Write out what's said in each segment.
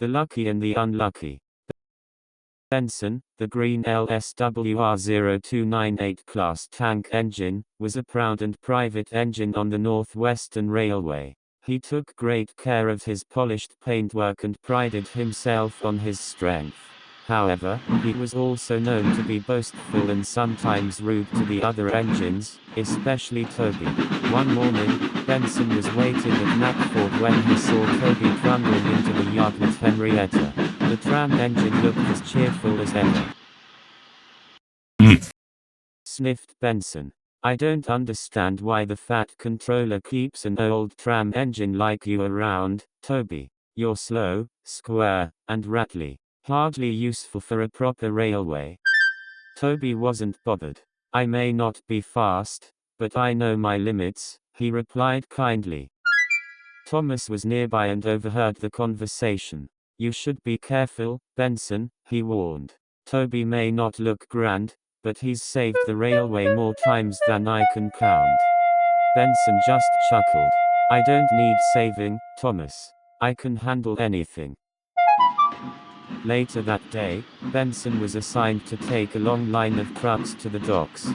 The Lucky and the Unlucky. Benson, the green LSWR 0298 class tank engine, was a proud and private engine on the Northwestern Railway. He took great care of his polished paintwork and prided himself on his strength. However, he was also known to be boastful and sometimes rude to the other engines, especially Toby. One morning, Benson was waiting at Knackford when he saw Toby trundling into the yard with Henrietta. The tram engine looked as cheerful as ever. Sniffed Benson. I don't understand why the fat controller keeps an old tram engine like you around, Toby. You're slow, square, and rattly. Hardly useful for a proper railway. Toby wasn't bothered. I may not be fast, but I know my limits, he replied kindly. Thomas was nearby and overheard the conversation. You should be careful, Benson, he warned. Toby may not look grand, but he's saved the railway more times than I can count. Benson just chuckled. I don't need saving, Thomas. I can handle anything. Later that day, Benson was assigned to take a long line of trucks to the docks.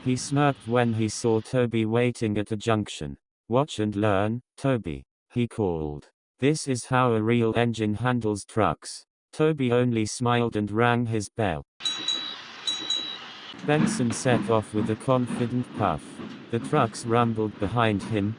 He smirked when he saw Toby waiting at a junction. Watch and learn, Toby, he called. This is how a real engine handles trucks. Toby only smiled and rang his bell. Benson set off with a confident puff. The trucks rumbled behind him.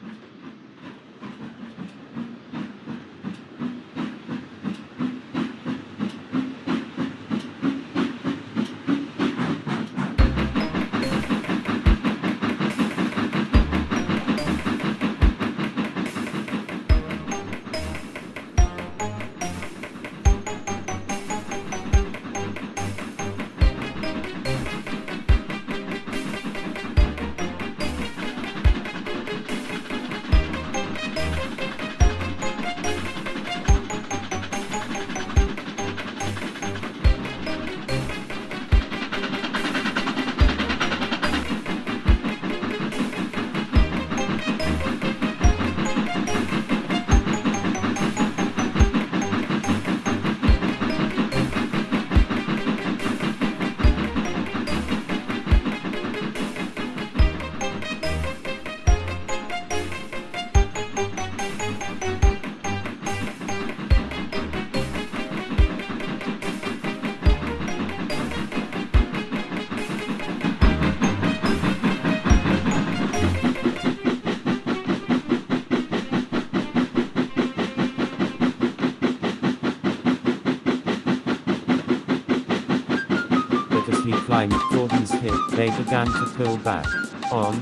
As he climbed Gordon's hip, they began to pull back. On.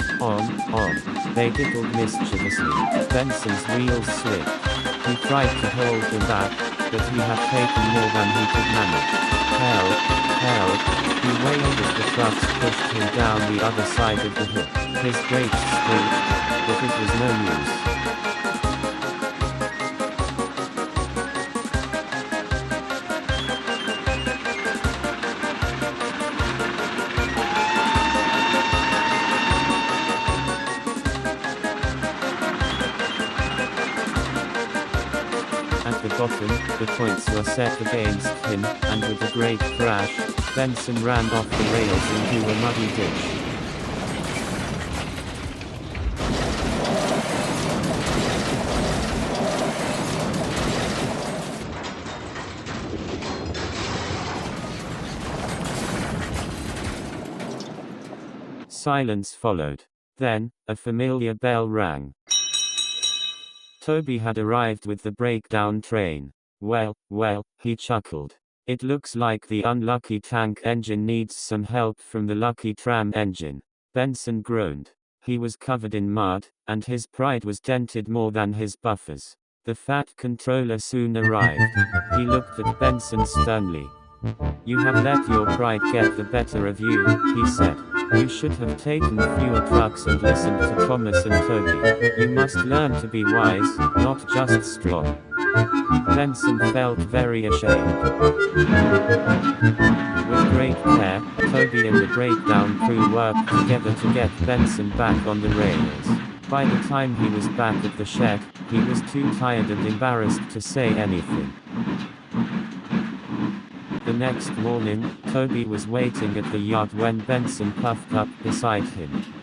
They giggled mischievously. Benson's wheels slipped. He tried to hold them back, but he had taken more than he could manage. Help! He wailed as the trucks pushed him down the other side of the hook. His brakes squeaked, but it was no use. At the bottom, the points were set against him, and with a great crash, Benson ran off the rails into a muddy ditch. Silence followed. Then, a familiar bell rang. Toby had arrived with the breakdown train. Well, he chuckled. It looks like the unlucky tank engine needs some help from the lucky tram engine. Benson groaned. He was covered in mud, and his pride was dented more than his buffers. The fat controller soon arrived. He looked at Benson sternly. You have let your pride get the better of you, he said. You should have taken fewer trucks and listened to Thomas and Toby. You must learn to be wise, not just strong. Benson felt very ashamed. With great care, Toby and the breakdown crew worked together to get Benson back on the rails. By the time he was back at the shed, he was too tired and embarrassed to say anything. The next morning, Toby was waiting at the yard when Benson puffed up beside him.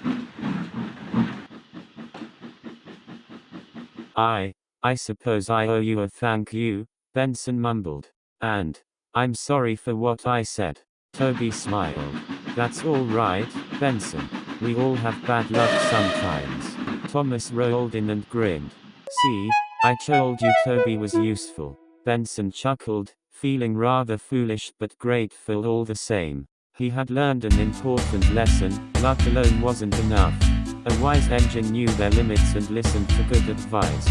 I suppose I owe you a thank you, Benson mumbled. And I'm sorry for what I said. Toby smiled. That's all right, Benson. We all have bad luck sometimes. Thomas rolled in and grinned. See, I told you Toby was useful. Benson chuckled, feeling rather foolish but grateful all the same. He had learned an important lesson: luck alone wasn't enough. A wise engine knew their limits and listened to good advice.